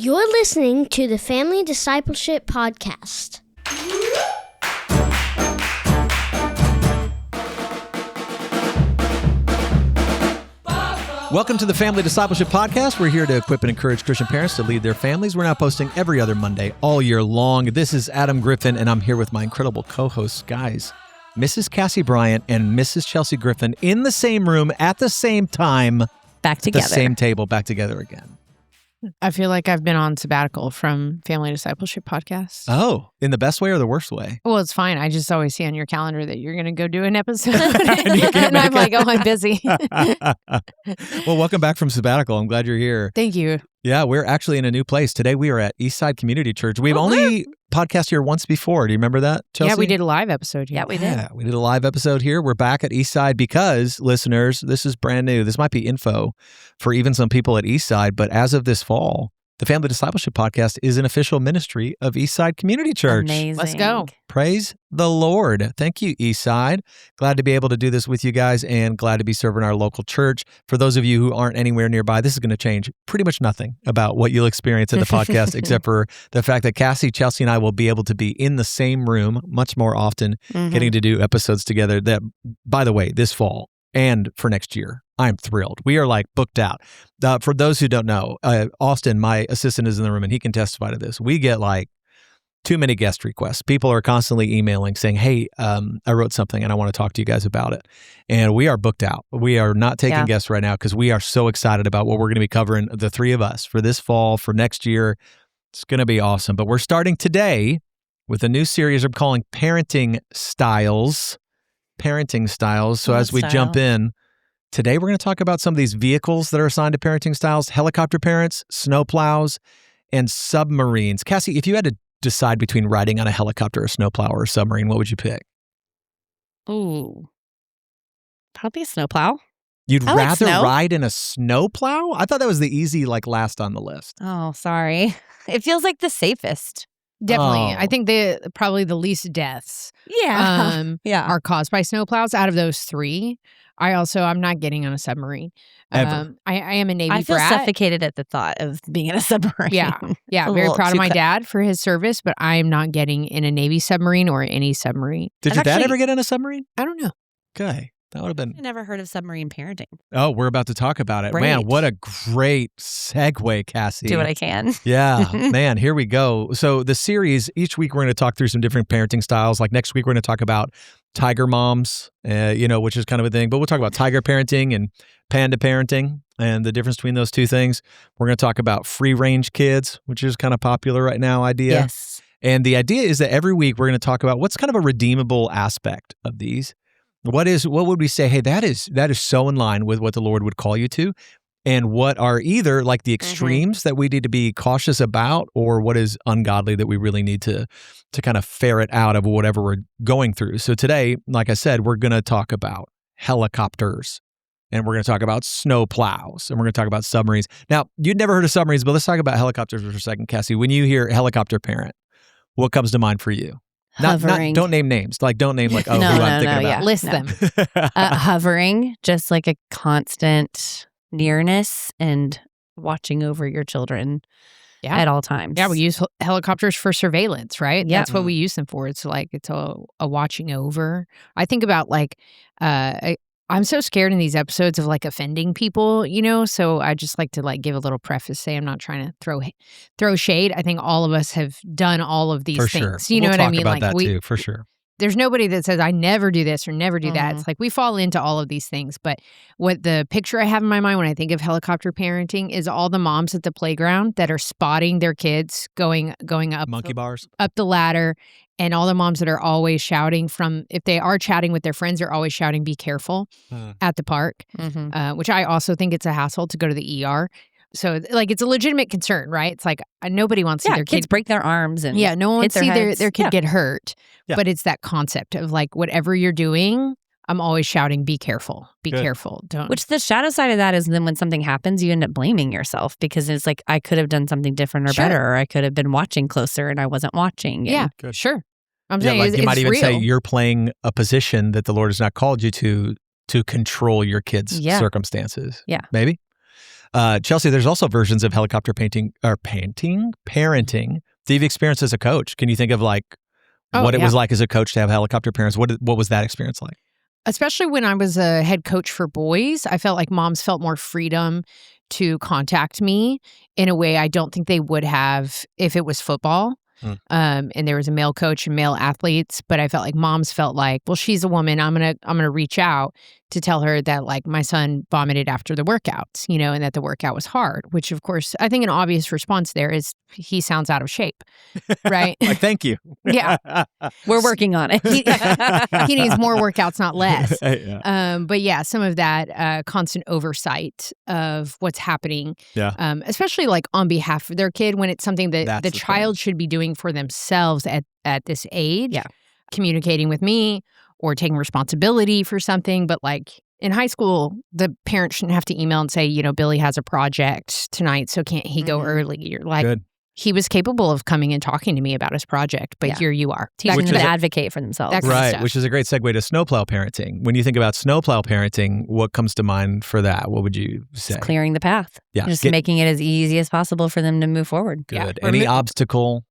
You're listening to the Family Discipleship Podcast. Welcome to the Family Discipleship Podcast. We're here to equip and encourage Christian parents to lead their families. We're now posting every other Monday all year long. This is Adam Griffin, and I'm here with my incredible co-hosts, guys. Mrs. Cassie Bryant and Mrs. Chelsea Griffin in the same room at the same time. Back together. At the same table, back together again. I feel like I've been on sabbatical from Family Discipleship Podcast. Oh, in the best way or the worst way? Well, it's fine. I just always see on your calendar that you're going to go do an episode. and I'm like, oh, I'm busy. Well, welcome back from sabbatical. I'm glad you're here. Thank you. Yeah, we're actually in a new place. Today we are at Eastside Community Church. We've only podcast here once before. Do you remember that, Chelsea? Yeah, we did a live episode here. Yeah, we did. Yeah, we did a live episode here. We're back at Eastside because, listeners, this is brand new. This might be info for even some people at Eastside, but as of this fall, the Family Discipleship Podcast is an official ministry of Eastside Community Church. Amazing. Let's go. Praise the Lord. Thank you, Eastside. Glad to be able to do this with you guys and glad to be serving our local church. For those of you who aren't anywhere nearby, this is going to change pretty much nothing about what you'll experience at the podcast, except for the fact that Cassie, Chelsea, and I will be able to be in the same room much more often, getting to do episodes together that, by the way, this fall and for next year, I'm thrilled. We are like booked out. For those who don't know, Austin, my assistant, is in the room and he can testify to this. We get like too many guest requests. People are constantly emailing saying, hey, I wrote something and I want to talk to you guys about it. And we are booked out. We are not taking guests right now because we are so excited about what we're going to be covering, the three of us, for this fall, for next year. It's going to be awesome. But we're starting today with a new series I'm calling Parenting Styles. Parenting Styles. So as we jump in, today we're going to talk about some of these vehicles that are assigned to parenting styles: helicopter parents, snowplows, and submarines. Cassie, if you had to decide between riding on a helicopter, a snowplow, or a submarine, what would you pick? Ooh. Probably a snowplow. You'd I like rather snow. ride in a snowplow? I thought that was the easy, last on the list. Oh, sorry. It feels like the safest. Definitely. Oh. I think probably the least deaths Yeah. are caused by snowplows out of those three. I'm not getting on a submarine. Ever. I am a Navy I feel brat. suffocated at the thought of being in a submarine. Yeah. A Very little proud of too my dad for his service, but I am not getting in a Navy submarine or any submarine. Did I've your dad actually- ever get in a submarine? I don't know. Okay. That would have been... I never heard of submarine parenting. Oh, we're about to talk about it. Man, Great. what a great segue, Cassie. Do what I can. Yeah, man, here we go. So the series, each week we're going to talk through some different parenting styles. Like next week, we're going to talk about tiger moms, which is kind of a thing. But we'll talk about tiger parenting and panda parenting and the difference between those two things. We're going to talk about free-range kids, which is kind of popular right now idea. Yes. And the idea is that every week we're going to talk about what's kind of a redeemable aspect of these. What would we say, hey, that is so in line with what the Lord would call you to? And what are either like the extremes that we need to be cautious about, or what is ungodly that we really need to kind of ferret out of whatever we're going through. So today, like I said, we're going to talk about helicopters, and we're going to talk about snowplows, and we're going to talk about submarines. Now, you'd never heard of submarines, but let's talk about helicopters for a second, Cassie. When you hear helicopter parent, what comes to mind for you? Hovering. Don't name names. Don't name No, who I'm thinking about. yeah. List No. them. Hovering, just like a constant nearness and watching over your children at all times. Yeah, we use helicopters for surveillance, right? Yep. That's what we use them for. It's a watching over. I think about I'm so scared in these episodes of offending people, so I just like to give a little preface, say I'm not trying to throw shade. I think all of us have done all of these For things. sure. You know We'll what I talk mean? about that too, for sure. There's nobody that says I never do this or never do that. It's like we fall into all of these things. But what the picture I have in my mind when I think of helicopter parenting is all the moms at the playground that are spotting their kids going up Monkey bars. up the ladder, and all the moms that are always shouting if they are chatting with their friends, they're always shouting, be careful at the park, which I also think it's a hassle to go to the ER. So it's a legitimate concern, right? It's like nobody wants to see their kids kid break their arms and no one wants to see their kid Yeah. get hurt. Yeah. But it's that concept of whatever you're doing, I'm always shouting, be careful, be Good. careful. Don't. Which the shadow side of that is then when something happens, you end up blaming yourself because it's like, I could have done something different or Sure. better, or I could have been watching closer and I wasn't watching. Yeah, Good. sure. I'm Yeah, saying like you might it's even real. say you're playing a position that the Lord has not called you to control your kids' Yeah. circumstances. Yeah. Maybe. Chelsea, there's also versions of helicopter parenting that you've experienced as a coach. Can you think of like what it was like as a coach to have helicopter parents? What was that experience like? Especially when I was a head coach for boys, I felt like moms felt more freedom to contact me in a way I don't think they would have if it was football. And there was a male coach and male athletes, but I felt like moms felt like, well, she's a woman. I'm gonna reach out to tell her that like my son vomited after the workouts, and that the workout was hard. Which of course, I think an obvious response there is he sounds out of shape, right? Like, thank you. Yeah, we're working on it. He needs more workouts, not less. Yeah. But yeah, some of that constant oversight of what's happening, especially like on behalf of their kid when it's something that the child should be doing for themselves at this age. Yeah. Communicating with me or taking responsibility for something. But like in high school, the parent shouldn't have to email and say, Billy has a project tonight, so can't he go early? You're like, Good. He was capable of coming and talking to me about his project, but here you are. Teaching them to advocate for themselves. Right, which is a great segue to snowplow parenting. When you think about snowplow parenting, what comes to mind for that? What would you say? It's clearing the path. Yeah. Just making it as easy as possible for them to move forward. Good. Yeah. Any obstacle,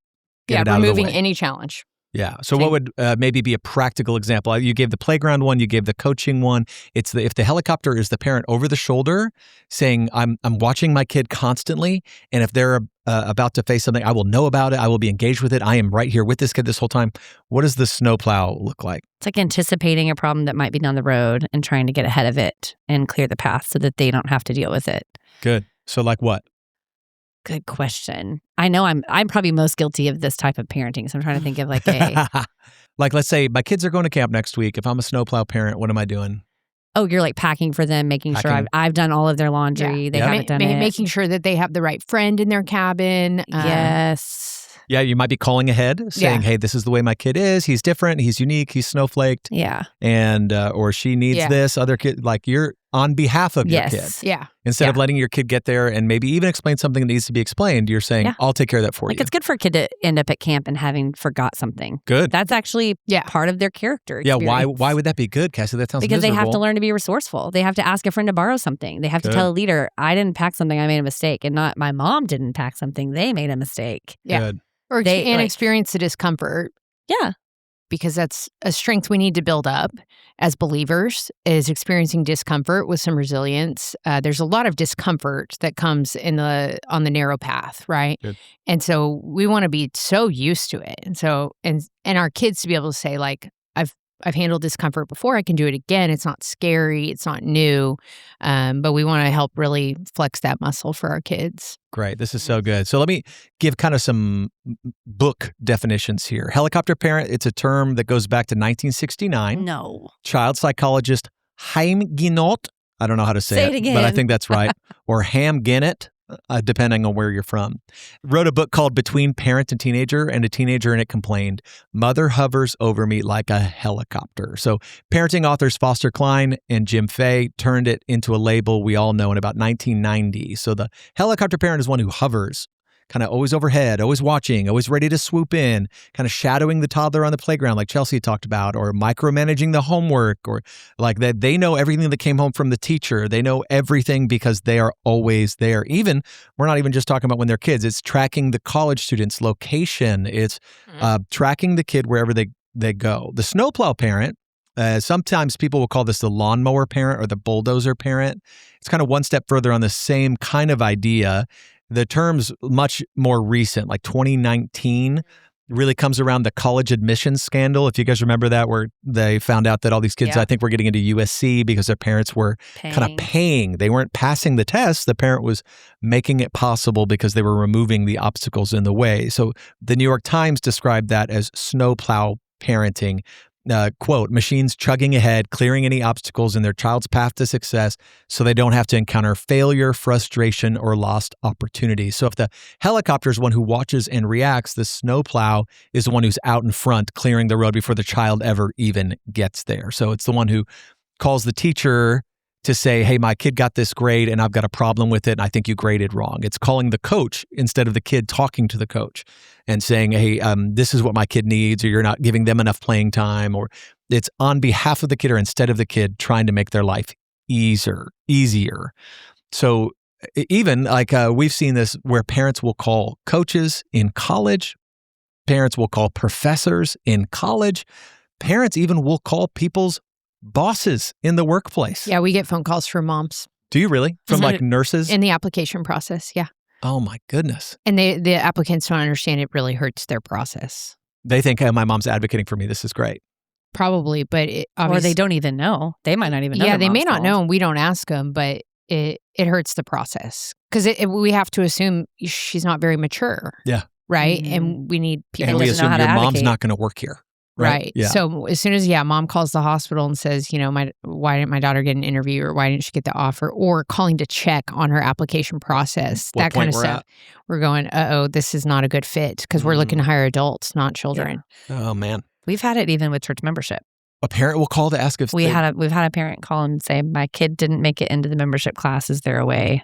get it out of the way. Removing any challenge. Yeah. So what would maybe be a practical example? You gave the playground one, you gave the coaching one. It's if the helicopter is the parent over the shoulder saying, I'm watching my kid constantly, and if they're about to face something, I will know about it. I will be engaged with it. I am right here with this kid this whole time. What does the snowplow look like? It's like anticipating a problem that might be down the road and trying to get ahead of it and clear the path so that they don't have to deal with it. Good. So like what? Good question. I know I'm probably most guilty of this type of parenting. So I'm trying to think of like like, let's say my kids are going to camp next week. If I'm a snowplow parent, what am I doing? Oh, you're like packing for them, making sure I've done all of their laundry. Yeah. They haven't done it. Making sure that they have the right friend in their cabin. Yes. Yeah, you might be calling ahead, saying, hey, this is the way my kid is. He's different. He's unique. He's snowflaked. Yeah. And, or she needs this. Other kid, like you're on behalf of your kid. Yeah. Instead of letting your kid get there and maybe even explain something that needs to be explained, you're saying, I'll take care of that for you. It's good for a kid to end up at camp and having forgot something. Good. That's actually part of their character experience. Yeah, why would that be good, Cassie? That sounds Because miserable. they have to learn to be resourceful. They have to ask a friend to borrow something. They have to tell a leader, I didn't pack something, I made a mistake. And not my mom didn't pack something, they made a mistake. Yeah. Good. Or they experience the discomfort. Yeah. Because that's a strength we need to build up as believers, is experiencing discomfort with some resilience. There's a lot of discomfort that comes on the narrow path, right? Good. And so we want to be so used to it. And so and our kids to be able to say like, I've handled discomfort before, I can do it again. It's not scary, it's not new. But we want to help really flex that muscle for our kids. Great. This is so good. So let me give kind of some book definitions here. Helicopter parent, it's a term that goes back to 1969. No. Child psychologist Haim Ginott, I don't know how to say it again. But I think that's right. Or Ham Ginnett, depending on where you're from. Wrote a book called Between Parent and Teenager, and a teenager in it complained, "Mother hovers over me like a helicopter." So parenting authors Foster Cline and Jim Fay turned it into a label we all know in about 1990. So the helicopter parent is one who hovers, kind of always overhead, always watching, always ready to swoop in, kind of shadowing the toddler on the playground like Chelsea talked about, or micromanaging the homework, or like that they know everything that came home from the teacher. They know everything because they are always there. Even, we're not even just talking about when they're kids. It's tracking the college student's location. It's tracking the kid wherever they go. The snowplow parent, sometimes people will call this the lawnmower parent or the bulldozer parent. It's kind of one step further on the same kind of idea. The term's much more recent, like 2019, really comes around the college admissions scandal. If you guys remember that, where they found out that all these kids, I think, were getting into USC because their parents were kind of paying. They weren't passing the test. The parent was making it possible because they were removing the obstacles in the way. So the New York Times described that as snowplow parenting. Quote, machines chugging ahead, clearing any obstacles in their child's path to success so they don't have to encounter failure, frustration, or lost opportunities. So if the helicopter is one who watches and reacts, the snowplow is the one who's out in front, clearing the road before the child ever even gets there. So it's the one who calls the teacher to say, hey, my kid got this grade and I've got a problem with it and I think you graded wrong. It's calling the coach instead of the kid talking to the coach and saying, hey, this is what my kid needs, or you're not giving them enough playing time, or it's on behalf of the kid or instead of the kid trying to make their life easier. So even like we've seen this where parents will call coaches in college, parents will call professors in college, parents even will call people's bosses in the workplace. Yeah, we get phone calls from moms. Do you really? From like nurses? In the application process, yeah. Oh my goodness. And the applicants don't understand it really hurts their process. They think, hey, my mom's advocating for me. This is great. Probably, but or they don't even know. They might not even know. Yeah, they may not know, and we don't ask them, but it hurts the process because we have to assume she's not very mature. Yeah. Right? Mm-hmm. And we need people and we to assume your mom's not going to work here. Right. Yeah. So as soon as, mom calls the hospital and says, why didn't my daughter get an interview or why didn't she get the offer, or calling to check on her application process, What that kind of point we're stuff. We're going, this is not a good fit because we're looking to hire adults, not children. Oh, man. We've had it even with church membership. A parent will call to ask if we've had a parent call and say, my kid didn't make it into the membership class. Is there a way?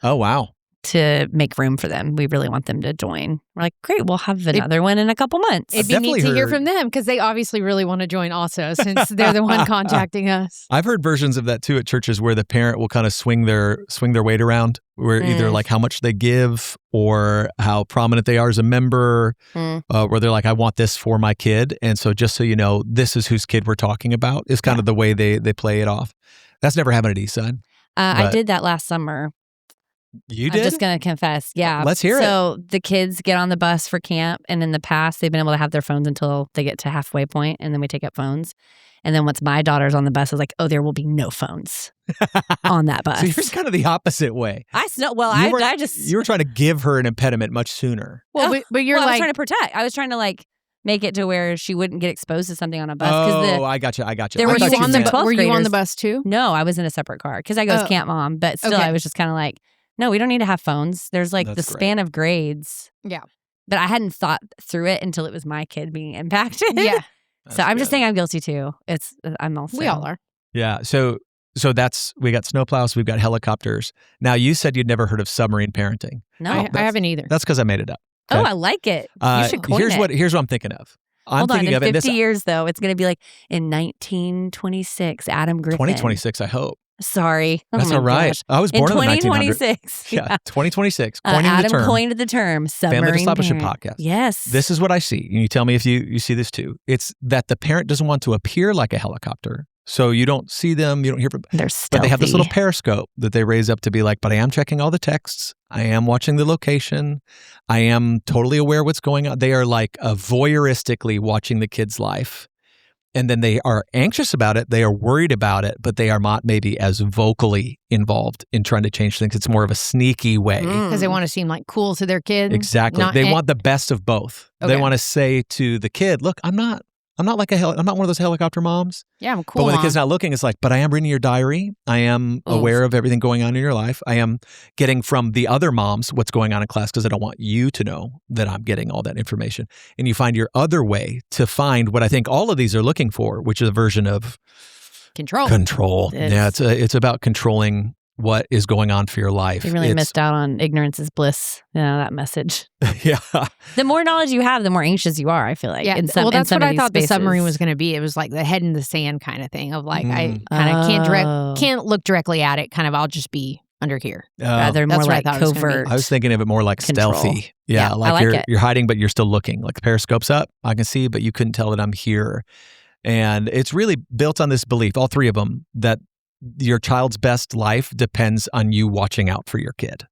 Oh, wow. To make room for them. We really want them to join. We're like, great, we'll have another one in a couple months. It'd be neat to hear from them because they obviously really want to join also since they're the one contacting us. I've heard versions of that too at churches where the parent will kind of swing their weight around, where either like how much they give or how prominent they are as a member, where they're like, I want this for my kid. And so just so you know, this is whose kid we're talking about is kind of the way they play it off. That's never happened at Eastside. I did that last summer. You did? I'm just going to confess. Yeah. Let's hear it. So the kids get on the bus for camp, and in the past, they've been able to have their phones until they get to halfway point, and then we take up phones. And then once my daughter's on the bus, I was like, oh, there will be no phones on that bus. So yours kind of the opposite way. You were trying to give her an impediment much sooner. Well, but you're I was trying to protect. I was trying to make it to where she wouldn't get exposed to something on a bus. I got you. Were you on the bus too? No, I was in a separate car because I go as camp mom. But still, I was just kind of like, no, we don't need to have phones. There's like the span of grades. Yeah. But I hadn't thought through it until it was my kid being impacted. Yeah. So I'm just saying I'm guilty too. I'm also. We all are. Yeah. So we got snowplows, we've got helicopters. Now you said you'd never heard of submarine parenting. No, I haven't either. That's because I made it up. Okay? Oh, I like it. You should coin it. Here's what I'm thinking of. Hold on, in 50 years though, it's going to be like in 1926, Adam Griffin. 2026, I hope. Sorry. That's all right. Gosh. I was born in 2026. Yeah, 2026. Coining the Adam term. coined the term submarine Family Discipleship parent. Podcast. Yes. This is what I see. And you tell me if you see this too. It's that the parent doesn't want to appear like a helicopter. So you don't see them, you don't hear from them. They're stealthy. But they have this little periscope that they raise up to be like, but I am checking all the texts. I am watching the location. I am totally aware what's going on. They are like voyeuristically watching the kid's life. And then they are anxious about it. They are worried about it, but they are not maybe as vocally involved in trying to change things. It's more of a sneaky way. Because they want to seem like cool to their kid. Exactly. They want the best of both. Okay. They want to say to the kid, look, I'm not like I'm not one of those helicopter moms. Yeah, I'm cool. But when the kid's not looking, it's like, but I am reading your diary. I am aware of everything going on in your life. I am getting from the other moms what's going on in class because I don't want you to know that I'm getting all that information. And you find your other way to find what I think all of these are looking for, which is a version of control. Yeah, it's about controlling what is going on for your life. You really missed out on ignorance is bliss. That message. Yeah. The more knowledge you have, the more anxious you are, I feel like. Yeah. That's what I thought the submarine was going to be. It was like the head in the sand kind of thing of like, I kind of can't look directly at it. Kind of, I'll just be under here. Rather more like covert. I was thinking of it more like control. Stealthy. Yeah. Like you're hiding, but you're still looking. Like the periscope's up. I can see, but you couldn't tell that I'm here. And it's really built on this belief, all three of them, that your child's best life depends on you watching out for your kid.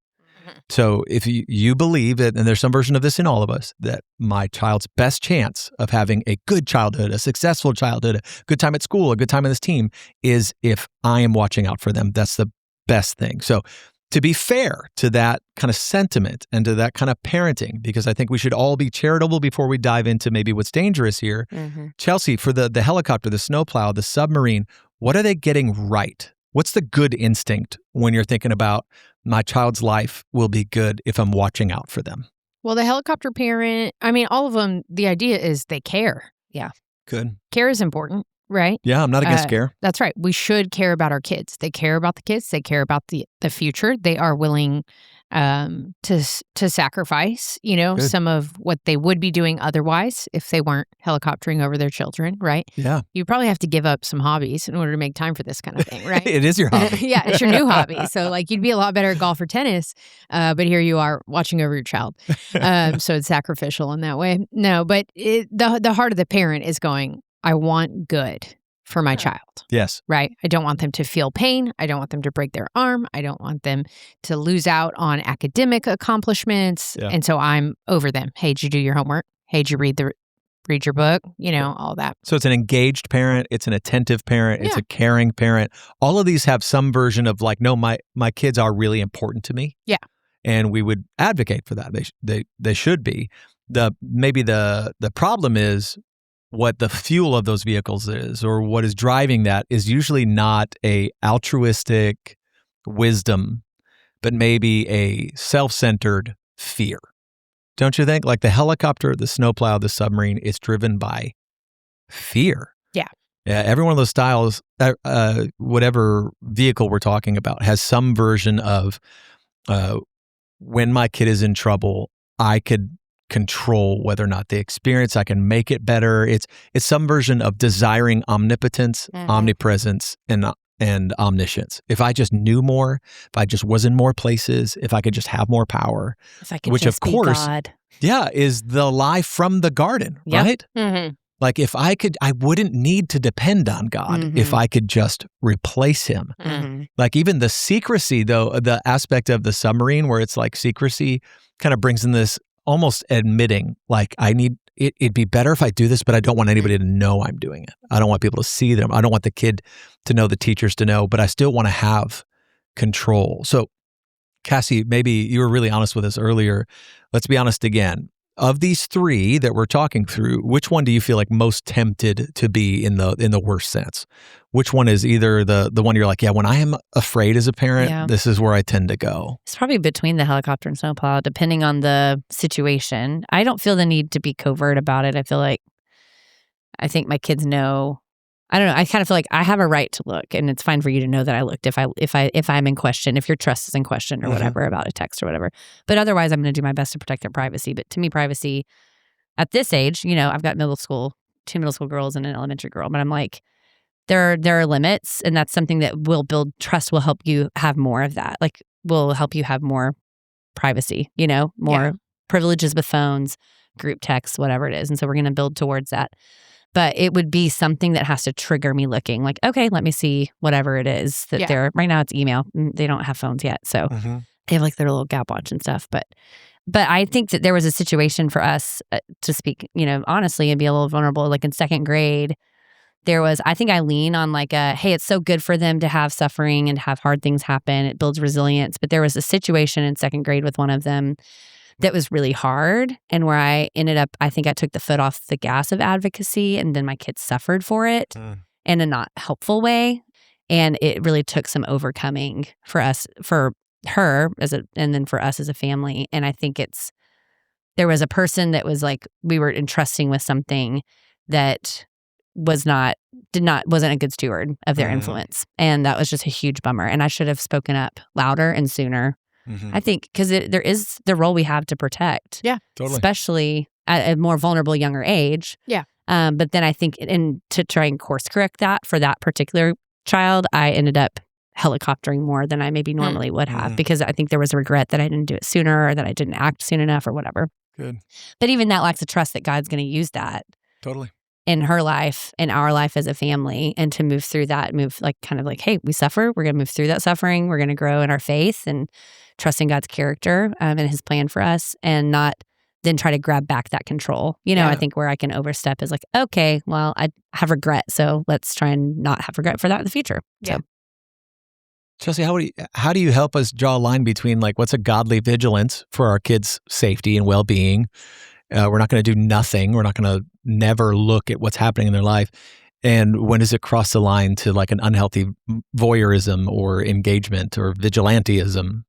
Mm-hmm. So if you believe that, and there's some version of this in all of us, that my child's best chance of having a good childhood, a successful childhood, a good time at school, a good time in this team is if I am watching out for them. That's the best thing. So to be fair to that kind of sentiment and to that kind of parenting, because I think we should all be charitable before we dive into maybe what's dangerous here. Mm-hmm. Chelsea, for the helicopter, the snowplow, the submarine, what are they getting right? What's the good instinct when you're thinking about my child's life will be good if I'm watching out for them? Well, the helicopter parent, I mean, all of them, the idea is they care. Yeah. Good. Care is important, right? Yeah, I'm not against care. That's right. We should care about our kids. They care about the kids. They care about the future. They are willing to sacrifice, Good. some of what they would be doing otherwise if they weren't helicoptering over their children, right? Yeah. You probably have to give up some hobbies in order to make time for this kind of thing, right? It is your hobby. Yeah, it's your new hobby. So like you'd be a lot better at golf or tennis, but here you are watching over your child. So it's sacrificial in that way. No, but the heart of the parent is going, I want good for my child. Yes. Right? I don't want them to feel pain. I don't want them to break their arm. I don't want them to lose out on academic accomplishments. Yeah. And so I'm over them. Hey, did you do your homework? Hey, did you read your book? All that. So it's an engaged parent. It's an attentive parent. It's Yeah. a caring parent. All of these have some version of like, no, my kids are really important to me. Yeah. And we would advocate for that. They should be. Maybe the problem is what the fuel of those vehicles is, or what is driving that is usually not a altruistic wisdom, but maybe a self-centered fear. Don't you think? Like the helicopter, the snowplow, the submarine is driven by fear. Yeah. Yeah. Every one of those styles, whatever vehicle we're talking about, has some version of when my kid is in trouble, I could control whether or not they experience. I can make it better. It's some version of desiring omnipotence, omnipresence, and omniscience. If I just knew more, if I just was in more places, if I could just have more power, If I could which just of course, be God. yeah, is the lie from the garden, Yep. right? Mm-hmm. Like if I could, I wouldn't need to depend on God if I could just replace him. Mm-hmm. Like even the secrecy, though, the aspect of the submarine where it's like secrecy kind of brings in this almost admitting, like it'd be better if I do this, but I don't want anybody to know I'm doing it. I don't want people to see them. I don't want the kid to know, the teachers to know, but I still want to have control. So Cassie, maybe you were really honest with us earlier. Let's be honest again. Of these three that we're talking through, which one do you feel like most tempted to be in the worst sense? Which one is either the one you're like, yeah, when I am afraid as a parent, this is where I tend to go? It's probably between the helicopter and snowplow, depending on the situation. I don't feel the need to be covert about it. I think my kids know. I don't know. I kind of feel like I have a right to look, and it's fine for you to know that I looked if I'm in question, if your trust is in question or whatever about a text or whatever. But otherwise, I'm going to do my best to protect their privacy. But to me, privacy at this age, I've got two middle school girls and an elementary girl, but I'm like, there are limits, and that's something that will build trust. Will help you have more of that. Like, will help you have more privacy. More privileges with phones, group texts, whatever it is. And so we're going to build towards that. But it would be something that has to trigger me looking like, okay, let me see whatever it is that they're, right now it's email. They don't have phones yet. So they have like their little Gap Watch and stuff. But I think that there was a situation for us to speak, honestly, and be a little vulnerable. Like in second grade, I think I lean on like hey, it's so good for them to have suffering and have hard things happen. It builds resilience. But there was a situation in second grade with one of them that was really hard, and where I ended up, I think I took the foot off the gas of advocacy, and then my kids suffered for it in a not helpful way. And it really took some overcoming for her and then for us as a family. And I think there was a person that was like, we were entrusting with something that wasn't a good steward of their influence. And that was just a huge bummer. And I should have spoken up louder and sooner. I think because there is the role we have to protect. Yeah, totally. Especially at a more vulnerable younger age. Yeah. But then I think to try and course correct that for that particular child, I ended up helicoptering more than I maybe normally would have, because I think there was a regret that I didn't do it sooner, or that I didn't act soon enough, or whatever. Good. But even that lacks the trust that God's going to use that Totally. in her life, in our life as a family, and to move through that, kind of like, hey, we suffer. We're going to move through that suffering. We're going to grow in our faith and trusting God's character and his plan for us, and not then try to grab back that control. I think where I can overstep is like, okay, well, I have regret, so let's try and not have regret for that in the future. Yeah. So. Chelsea, how do you help us draw a line between like what's a godly vigilance for our kids' safety and well-being? We're not going to do nothing. We're not going to never look at what's happening in their life. And when does it cross the line to like an unhealthy voyeurism or engagement or vigilantism?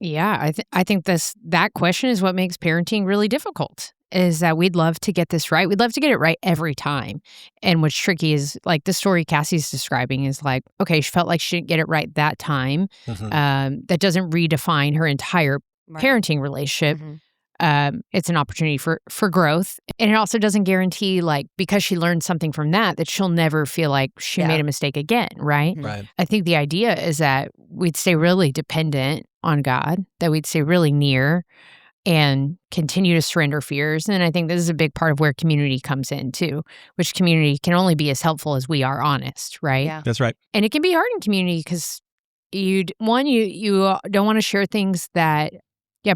Yeah, I think that question is what makes parenting really difficult, is that we'd love to get this right. We'd love to get it right every time. And what's tricky is like the story Cassie's describing is like, okay, she felt like she didn't get it right that time. That doesn't redefine her entire parenting relationship. Mm-hmm. It's an opportunity for growth. And it also doesn't guarantee, like, because she learned something from that she'll never feel like she made a mistake again, right? Right. I think the idea is that we'd stay really dependent on God, that we'd stay really near and continue to surrender fears. And I think this is a big part of where community comes in too, which community can only be as helpful as we are honest, right? Yeah. That's right. And it can be hard in community because you don't want to share things that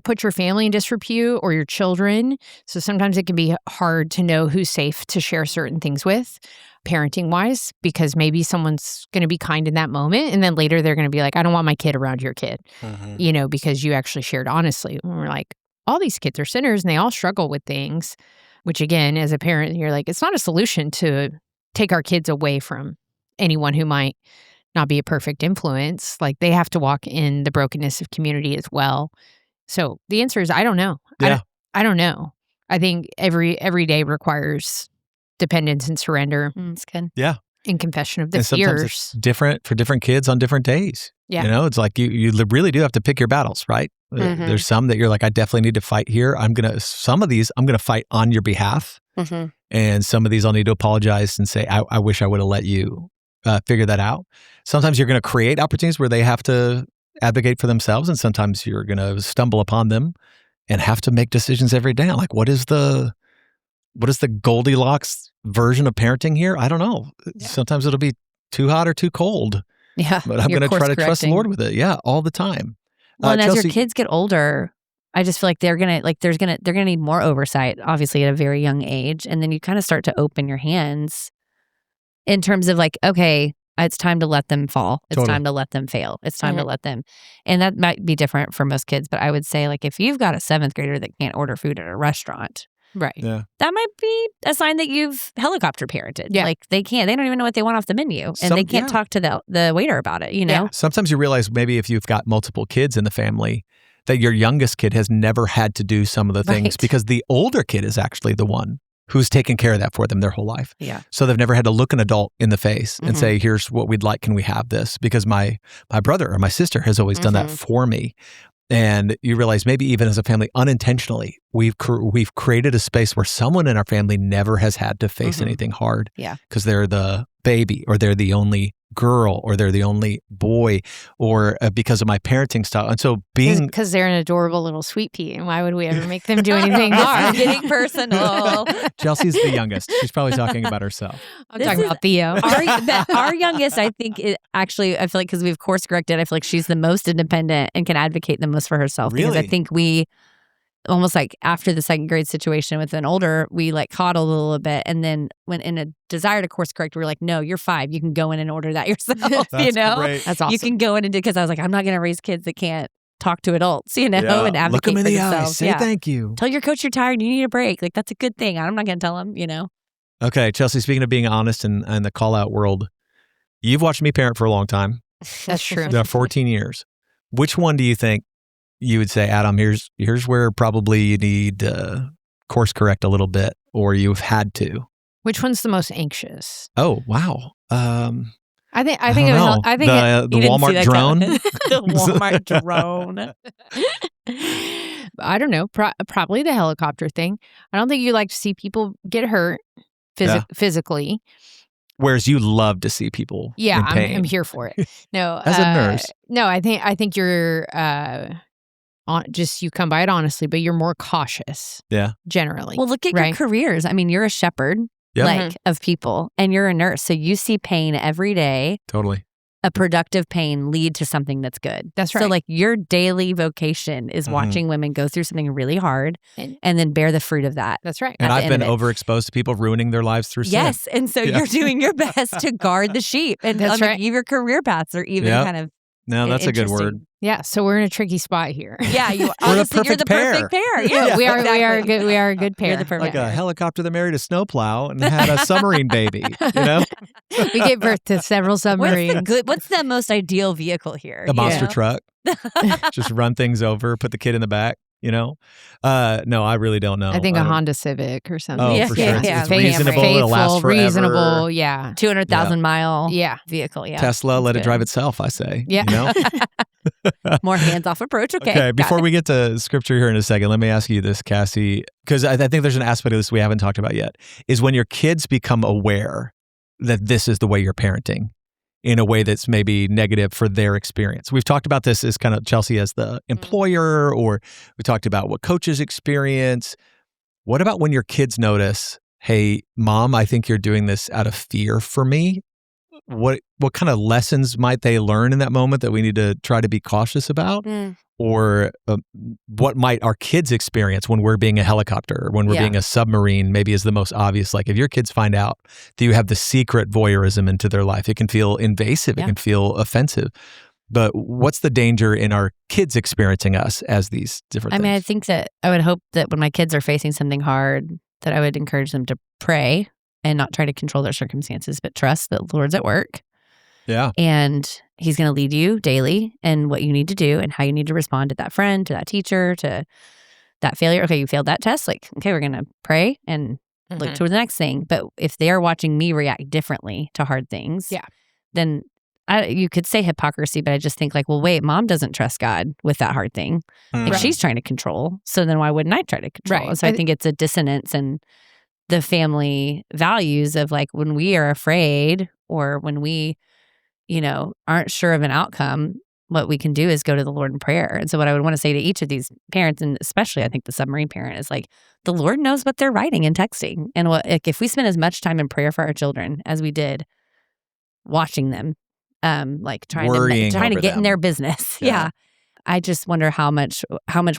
put your family in disrepute or your children. So sometimes it can be hard to know who's safe to share certain things with, parenting wise, because maybe someone's going to be kind in that moment. And then later they're going to be like, I don't want my kid around your kid, because you actually shared honestly. And we're like, all these kids are sinners and they all struggle with things, which again, as a parent, you're like, it's not a solution to take our kids away from anyone who might not be a perfect influence. Like they have to walk in the brokenness of community as well. So the answer is, I don't know. Yeah. I don't know. I think every day requires dependence and surrender. It's good. Yeah. And confession of the and sometimes fears. it's different for different kids on different days. Yeah. It's like you really do have to pick your battles, right? Mm-hmm. There's some that you're like, I definitely need to fight here. Some of these I'm going to fight on your behalf. Mm-hmm. And some of these I'll need to apologize and say, I wish I would have let you figure that out. Sometimes you're going to create opportunities where they have to advocate for themselves. And sometimes you're going to stumble upon them and have to make decisions every day. Like, what is the Goldilocks version of parenting here? I don't know. Yeah. Sometimes it'll be too hot or too cold. Yeah. But I'm going to try to trust the Lord with it. Yeah, all the time. Well, and as Chelsea, your kids get older, I just feel like they're gonna need more oversight, obviously at a very young age, and then you kind of start to open your hands in terms of like, okay, it's time to let them fall. It's Totally. time to let them fail. It's time to let them, and that might be different for most kids, but I would say like if you've got a 7th grader that can't order food at a restaurant, Right. Yeah. that might be a sign that you've helicopter parented. Yeah. Like they don't even know what they want off the menu, and they can't talk to the waiter about it. Yeah. Sometimes you realize maybe if you've got multiple kids in the family, that your youngest kid has never had to do some of the things Right. because the older kid is actually the one who's taken care of that for them their whole life. Yeah. So they've never had to look an adult in the face and Mhm. say, here's what we'd like. Can we have this? Because my brother or my sister has always done that for me. And you realize maybe even as a family, unintentionally, we've created a space where someone in our family never has had to face anything hard. Yeah. Because they're the baby or they're the only girl or they're the only boy or because of my parenting style. And so being... Because they're an adorable little sweet pea. And why would we ever make them do anything hard? Getting personal. Chelsea's the youngest. She's probably talking about herself. I'm This talking is- about Theo. Our youngest, I think, I feel like because we've course corrected, I feel like she's the most independent and can advocate the most for herself. Because I Really? think we almost like after the 2nd grade situation with an older, we like coddled a little bit. And then when in a desire to course correct, we were like, no, you're 5. You can go in and order that yourself, That's you know? great. That's awesome. You can go in and do, because I was like, I'm not going to raise kids that can't talk to adults, you know, Yeah. and advocate Look them for in the themselves. eyes. Say thank you. Tell your coach you're tired and you need a break. Like, that's a good thing. I'm not going to tell them, you know? Okay, Chelsea, speaking of being honest and the call-out world, you've watched me parent for a long time. That's true. 14 years. Which one do you think you would say, Adam, here's where probably you need course correct a little bit, or you've had to? Which one's the most anxious? Oh, wow. I think I don't know. I think the Walmart drone. The Walmart drone. I don't know. Probably the helicopter thing. I don't think you like to see people get hurt physically. Whereas you love to see people Yeah, in pain. I'm here for it. No, As a nurse. No, I think you're you come by it honestly, but you're more cautious. Yeah. Generally. Well, look at right? your careers. I mean, you're a shepherd, Yeah. of people, and you're a nurse. So you see pain every day, Totally. a productive pain lead to something that's good. That's So right. like your daily vocation is watching women go through something really hard and then bear the fruit of that. That's right. And at the I've end been of it. overexposed to people ruining their lives through sin. Yes. And so Yeah. you're doing your best to guard the sheep. And That's right. your career paths are even Yep. kind of No, that's a good word. interesting. Yeah, so we're in a tricky spot here. Yeah, you We're the honestly, you're the perfect pair. perfect pair. Yeah, we are exactly. we are a good pair. You're the perfect Like pair. a helicopter that married a snowplow and had a submarine baby, you know? We gave birth to several submarines. What's the most ideal vehicle here? A monster you know? truck. Just run things over, put the kid in the back, you know? No, I really don't know. I think a don't- Honda Civic or something. Oh, Yeah, for yeah, sure. yeah. It's reasonable. It'll last forever. reasonable. Yeah. 200,000 mile Yeah. vehicle. Yeah. Tesla, let it Good. drive itself, I say. Yeah. You know? More hands-off approach. Okay. Okay, before we get to scripture here in a second, let me ask you this, Cassie, because I think there's an aspect of this we haven't talked about yet, is when your kids become aware that this is the way you're parenting in a way that's maybe negative for their experience. We've talked about this as kind of Chelsea as the employer, or we talked about what coaches experience. What about when your kids notice, hey, Mom, I think you're doing this out of fear for me? What kind of lessons might they learn in that moment that we need to try to be cautious about? Or what might our kids experience when we're being a helicopter, when we're being a submarine, maybe is the most obvious. Like if your kids find out that you have the secret voyeurism into their life, it can feel invasive, it can feel offensive. But what's the danger in our kids experiencing us as these different things? I mean, I think that I would hope that when my kids are facing something hard, that I would encourage them to pray and not try to control their circumstances, but trust that the Lord's at work. Yeah. And He's going to lead you daily in what you need to do and how you need to respond to that friend, to that teacher, to that failure. Okay, you failed that test. Like, okay, we're going to pray and look toward the next thing. But if they are watching me react differently to hard things, then you could say hypocrisy, but I just think like, well, wait, Mom doesn't trust God with that hard thing. Like she's trying to control. So then why wouldn't I try to control? So I think it's a dissonance in the family values of like when we are afraid or when we, aren't sure of an outcome, what we can do is go to the Lord in prayer. And so what I would want to say to each of these parents, and especially I think the submarine parent, is like, the Lord knows what they're writing and texting. And if we spend as much time in prayer for our children as we did watching them, like trying to get in their business. Yeah. I just wonder how much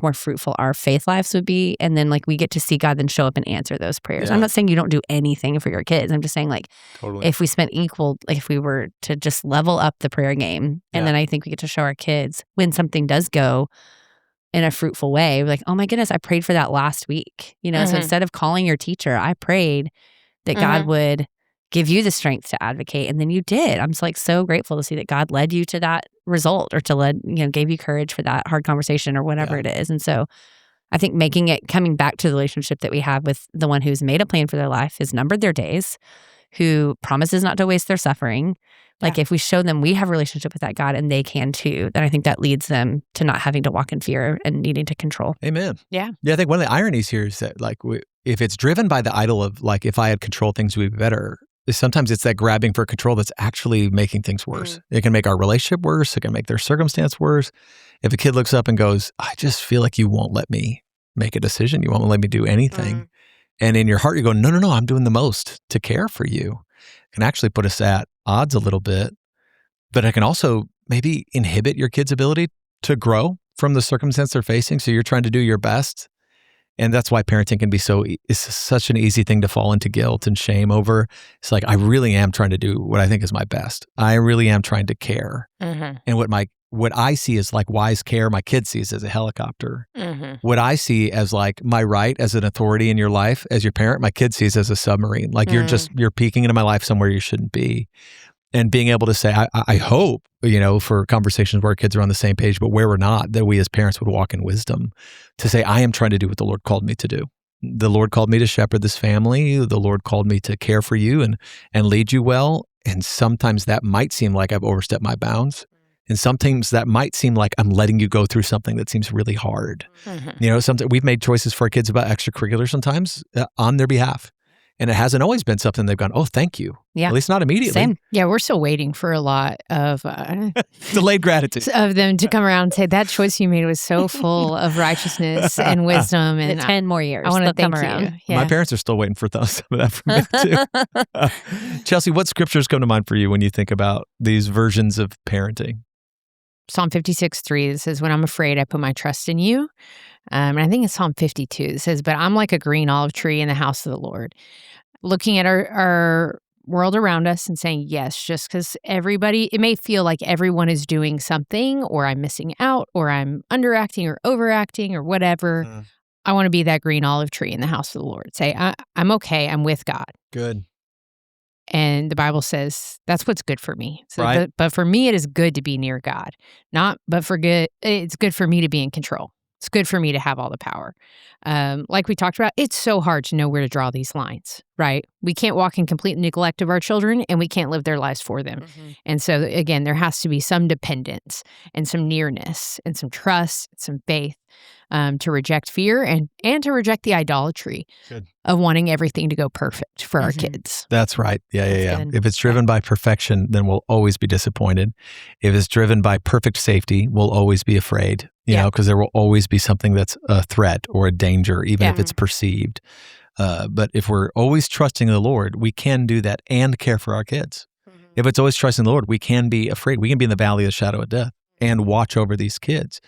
more fruitful our faith lives would be. And then like we get to see God then show up and answer those prayers. I'm not saying you don't do anything for your kids. I'm just saying like if we spent if we were to just level up the prayer game, and then I think we get to show our kids when something does go in a fruitful way, we're like, oh my goodness, I prayed for that last week. So instead of calling your teacher, I prayed that God would give you the strength to advocate. And then you did. I'm just like so grateful to see that God led you to that result or gave you courage for that hard conversation or whatever it is. And so I think coming back to the relationship that we have with the one who's made a plan for their life, has numbered their days, who promises not to waste their suffering. Like if we show them we have a relationship with that God and they can too, then I think that leads them to not having to walk in fear and needing to control. Amen. Yeah. Yeah, I think one of the ironies here is that like if it's driven by the idol of like, if I had control, things would be better, sometimes it's that grabbing for control that's actually making things worse. It can make our relationship worse. It can make their circumstance worse. If a kid looks up and goes, I just feel like you won't let me make a decision. You won't let me do anything. And in your heart, you go, no, I'm doing the most to care for you. It can actually put us at odds a little bit, but it can also maybe inhibit your kid's ability to grow from the circumstance they're facing. So you're trying to do your best. And that's why parenting can be it's such an easy thing to fall into guilt and shame over. It's like, I really am trying to do what I think is my best. I really am trying to care. And what I see as like wise care, my kid sees as a helicopter. What I see as like my right as an authority in your life, as your parent, my kid sees as a submarine. Like you're peeking into my life somewhere you shouldn't be. And being able to say, I hope, for conversations where our kids are on the same page, but where we're not, that we as parents would walk in wisdom to say, I am trying to do what the Lord called me to do. The Lord called me to shepherd this family. The Lord called me to care for you and lead you well. And sometimes that might seem like I've overstepped my bounds. And sometimes that might seem like I'm letting you go through something that seems really hard. Sometimes we've made choices for our kids about extracurriculars sometimes on their behalf. And it hasn't always been something they've gone, oh, thank you. Yeah. At least not immediately. Same. Yeah, we're still waiting for a lot of delayed gratitude of them to come around and say, that choice you made was so full of righteousness and wisdom. And 10 more years. I want to thank come around. you. Yeah. My parents are still waiting for some of that from me too. Chelsea, what scriptures come to mind for you when you think about these versions of parenting? Psalm 56:3 says, when I'm afraid, I put my trust in you. And I think it's Psalm 52. It says, but I'm like a green olive tree in the house of the Lord. Looking at our world around us and saying, yes, just because it may feel like everyone is doing something, or I'm missing out, or I'm underacting or overacting or whatever. I want to be that green olive tree in the house of the Lord. Say, I'm okay. I'm with God. Good. And the Bible says that's what's good for me. So, right. But for me, it is good to be near God. It's good for me to be in control. It's good for me to have all the power. Like we talked about, it's so hard to know where to draw these lines, right? We can't walk in complete neglect of our children, and we can't live their lives for them. Mm-hmm. And so, again, there has to be some dependence and some nearness and some trust, some faith to reject fear and to reject the idolatry of wanting everything to go perfect for our kids. That's right. Yeah. Good. If it's driven by perfection, then we'll always be disappointed. If it's driven by perfect safety, we'll always be afraid, you know, because there will always be something that's a threat or a danger, even if it's perceived. But if we're always trusting the Lord, we can do that and care for our kids. Mm-hmm. If it's always trusting the Lord, we can be afraid. We can be in the valley of the shadow of death and watch over these kids.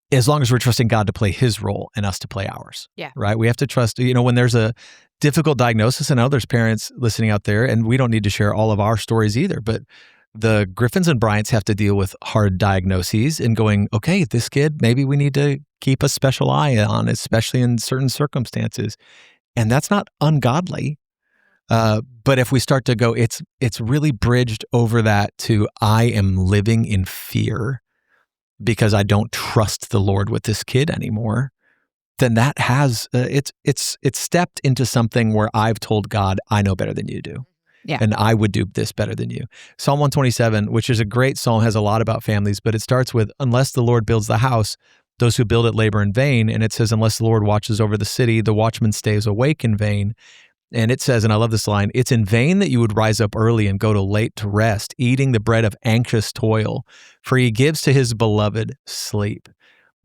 As long as we're trusting God to play his role and us to play ours. Yeah. Right? We have to trust, you know, when there's a difficult diagnosis, and I know there's parents listening out there, and we don't need to share all of our stories either, but the Griffins and Bryants have to deal with hard diagnoses and going, okay, this kid, maybe we need to keep a special eye on, especially in certain circumstances. And that's not ungodly. But if we start to go, it's really bridged over that to I am living in fear because I don't trust the Lord with this kid anymore, then that has, it's stepped into something where I've told God, I know better than you do. Yeah. And I would do this better than you. Psalm 127, which is a great psalm, has a lot about families, but it starts with, unless the Lord builds the house, those who build it labor in vain. And it says, unless the Lord watches over the city, the watchman stays awake in vain. And it says, and I love this line, it's in vain that you would rise up early and go to late to rest, eating the bread of anxious toil, for he gives to his beloved sleep.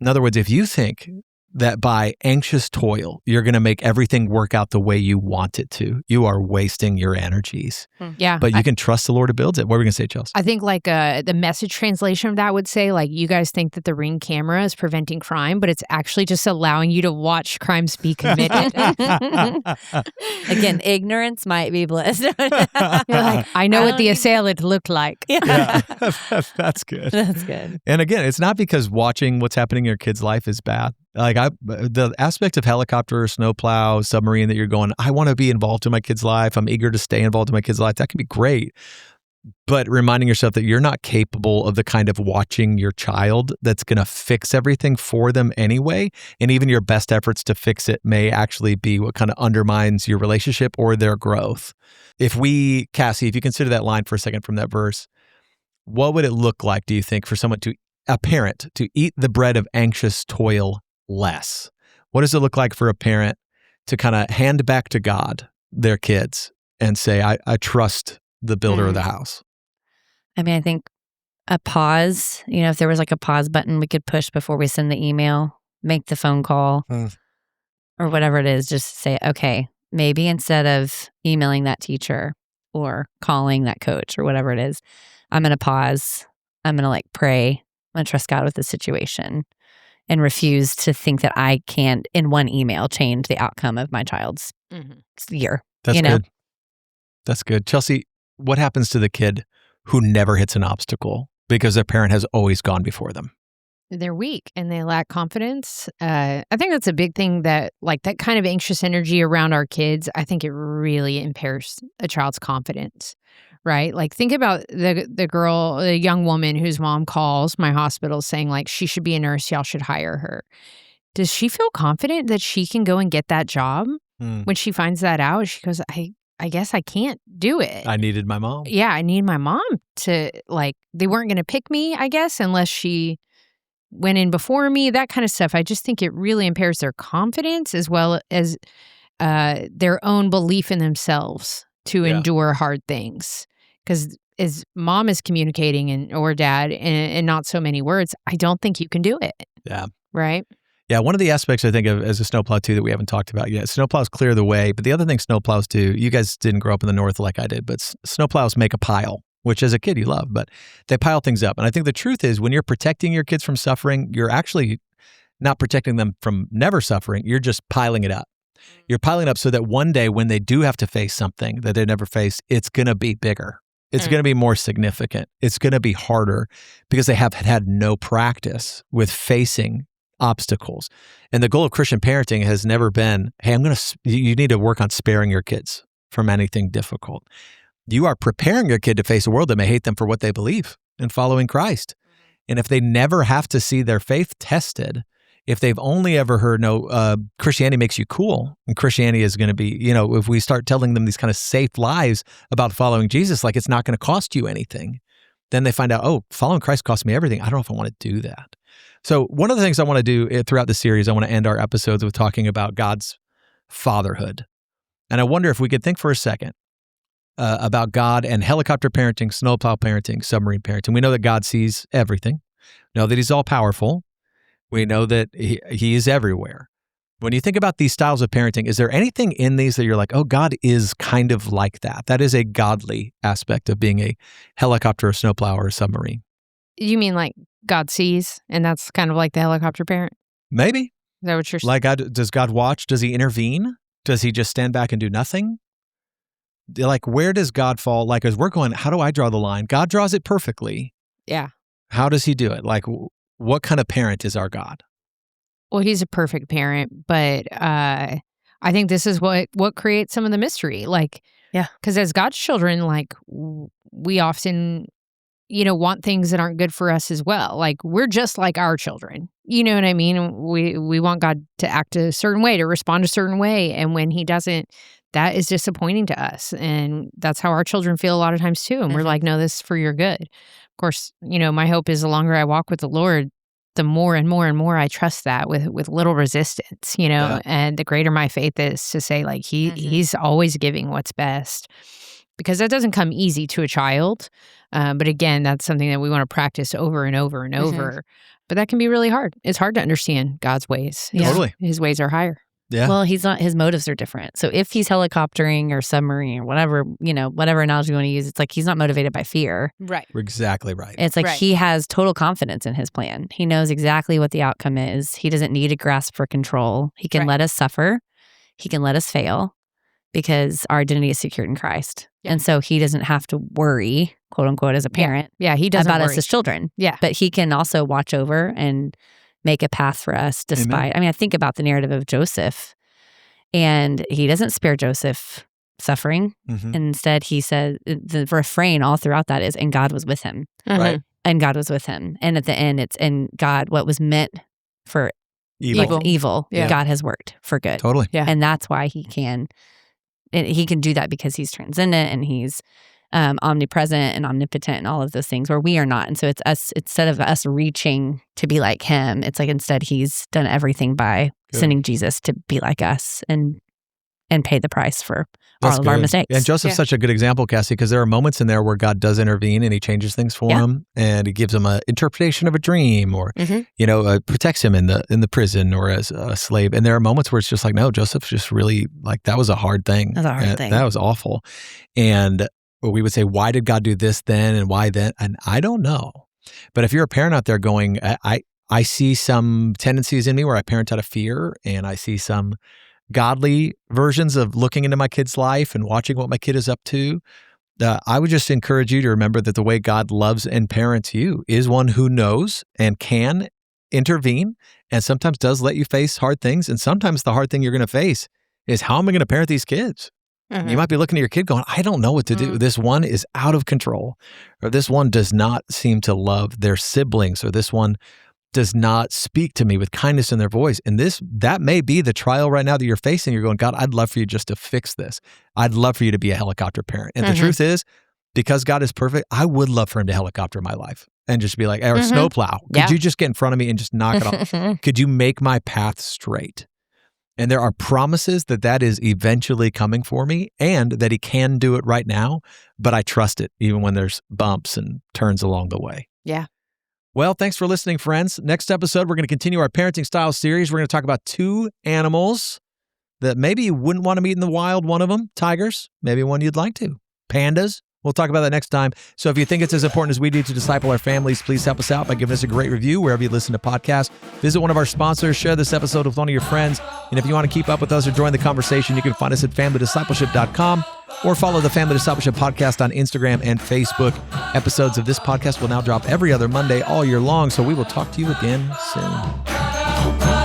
In other words, if you think that by anxious toil, you're going to make everything work out the way you want it to, you are wasting your energies. Yeah. But you can trust the Lord to build it. What were we going to say, Chelsea? I think like the message translation of that would say, like, you guys think that the Ring camera is preventing crime, but it's actually just allowing you to watch crimes be committed. Again, ignorance might be bliss. You're like, I know what the assailant looked like. Yeah. That's good. That's good. And again, it's not because watching what's happening in your kid's life is bad. Like the aspect of helicopter, snowplow, submarine that you're going, I want to be involved in my kid's life. I'm eager to stay involved in my kid's life. That can be great. But reminding yourself that you're not capable of the kind of watching your child that's going to fix everything for them anyway. And even your best efforts to fix it may actually be what kind of undermines your relationship or their growth. Cassie, if you consider that line for a second from that verse, what would it look like, do you think, for a parent to eat the bread of anxious toil less? What does it look like for a parent to kind of hand back to God their kids and say, I trust the builder of the house? I mean, I think a pause, if there was like a pause button we could push before we send the email, make the phone call or whatever it is, just say, okay, maybe instead of emailing that teacher or calling that coach or whatever it is, I'm going to pause. I'm going to pray. I'm going to trust God with the situation and refuse to think that I can't, in one email, change the outcome of my child's year. That's good. That's good. Chelsea, what happens to the kid who never hits an obstacle because their parent has always gone before them? They're weak and they lack confidence. I think that's a big thing, that that kind of anxious energy around our kids, I think it really impairs a child's confidence. Right? Think about the young woman whose mom calls my hospital saying she should be a nurse, y'all should hire her. Does she feel confident that she can go and get that job? When she finds that out, she goes, I guess I can't do it. I needed my mom. Yeah, I need my mom to, they weren't going to pick me, I guess, unless she went in before me, that kind of stuff. I just think it really impairs their confidence as well as their own belief in themselves to endure hard things. Because as mom is communicating or dad in not so many words, I don't think you can do it. Yeah. Right? Yeah. One of the aspects I think of as a snowplow too that we haven't talked about yet, snowplows clear the way. But the other thing snowplows do, you guys didn't grow up in the north like I did, but snowplows make a pile, which as a kid you love, but they pile things up. And I think the truth is when you're protecting your kids from suffering, you're actually not protecting them from never suffering. You're just piling it up. You're piling it up so that one day when they do have to face something that they never faced, it's going to be bigger. It's going to be more significant. It's going to be harder because they have had no practice with facing obstacles. And the goal of Christian parenting has never been, hey, you need to work on sparing your kids from anything difficult. You are preparing your kid to face a world that may hate them for what they believe in following Christ. And if they never have to see their faith tested, if they've only ever heard, no, Christianity makes you cool, and Christianity is going to be, if we start telling them these kind of safe lies about following Jesus, like it's not going to cost you anything, then they find out, oh, following Christ costs me everything. I don't know if I want to do that. So one of the things I want to do throughout the series, I want to end our episodes with talking about God's fatherhood. And I wonder if we could think for a second about God and helicopter parenting, snowplow parenting, submarine parenting. We know that God sees everything. We know that he's all powerful. We know that he is everywhere. When you think about these styles of parenting, is there anything in these that you're like, oh, God is kind of like that? That is a godly aspect of being a helicopter, a snowplow, or a submarine. You mean like God sees, and that's kind of like the helicopter parent? Maybe. Is that what you're saying? Like, does God watch? Does he intervene? Does he just stand back and do nothing? Like, where does God fall? Like, as we're going, how do I draw the line? God draws it perfectly. Yeah. How does he do it? Like, what kind of parent is our God? Well, he's a perfect parent, but I think this is what creates some of the mystery. Like, yeah, because as God's children, like we often, want things that aren't good for us as well. Like we're just like our children. You know what I mean? We want God to act a certain way, to respond a certain way, and when he doesn't, that is disappointing to us. And that's how our children feel a lot of times too. And we're like, no, this is for your good. Of course, my hope is the longer I walk with the Lord, the more and more and more I trust that with little resistance, and the greater my faith is to say like he's always giving what's best, because that doesn't come easy to a child. But again, that's something that we want to practice over and over and over. But that can be really hard. It's hard to understand God's ways. Totally. His ways are higher. Yeah. Well, his motives are different. So if he's helicoptering or submarine or whatever, whatever analogy you want to use, it's like he's not motivated by fear. Right. We're exactly right. It's like he has total confidence in his plan. He knows exactly what the outcome is. He doesn't need to grasp for control. He can let us suffer. He can let us fail because our identity is secured in Christ. Yeah. And so he doesn't have to worry, quote unquote, as a parent he doesn't about worry. us as children. Yeah. But he can also watch over and make a path for us despite, I think about the narrative of Joseph, and he doesn't spare Joseph suffering. And instead he said, the refrain all throughout that is, and God was with him. Right. And God was with him. And at the end it's, and God, what was meant for evil, God has worked for good. Totally. Yeah. And that's why he can do that, because he's transcendent and he's omnipresent and omnipotent and all of those things where we are not. And so it's us, instead of us reaching to be like him, it's like instead he's done everything by sending Jesus to be like us and pay the price for all of our mistakes. And Joseph's such a good example, Cassie, because there are moments in there where God does intervene and he changes things for him, and he gives him an interpretation of a dream, or protects him in the prison or as a slave. And there are moments where it's just like, no, Joseph's just really like, that was a hard thing. That was a hard thing. That was awful. And we would say, why did God do this then and why then? And I don't know. But if you're a parent out there going, I see some tendencies in me where I parent out of fear, and I see some godly versions of looking into my kid's life and watching what my kid is up to, I would just encourage you to remember that the way God loves and parents you is one who knows and can intervene, and sometimes does let you face hard things. And sometimes the hard thing you're going to face is, how am I going to parent these kids? You might be looking at your kid going, I don't know what to do. This one is out of control, or this one does not seem to love their siblings, or this one does not speak to me with kindness in their voice. And that may be the trial right now that you're facing. You're going, God, I'd love for you just to fix this. I'd love for you to be a helicopter parent. And the truth is, because God is perfect, I would love for him to helicopter my life and just be like, or snowplow. Could you just get in front of me and just knock it off? Could you make my path straight? And there are promises that is eventually coming for me, and that he can do it right now, but I trust it even when there's bumps and turns along the way. Yeah. Well, thanks for listening, friends. Next episode, we're going to continue our parenting style series. We're going to talk about 2 animals that maybe you wouldn't want to meet in the wild. One of them, tigers, maybe one you'd like to. Pandas. We'll talk about that next time. So if you think it's as important as we do to disciple our families, please help us out by giving us a great review wherever you listen to podcasts. Visit one of our sponsors, share this episode with one of your friends. And if you want to keep up with us or join the conversation, you can find us at familydiscipleship.com or follow the Family Discipleship Podcast on Instagram and Facebook. Episodes of this podcast will now drop every other Monday all year long, so we will talk to you again soon.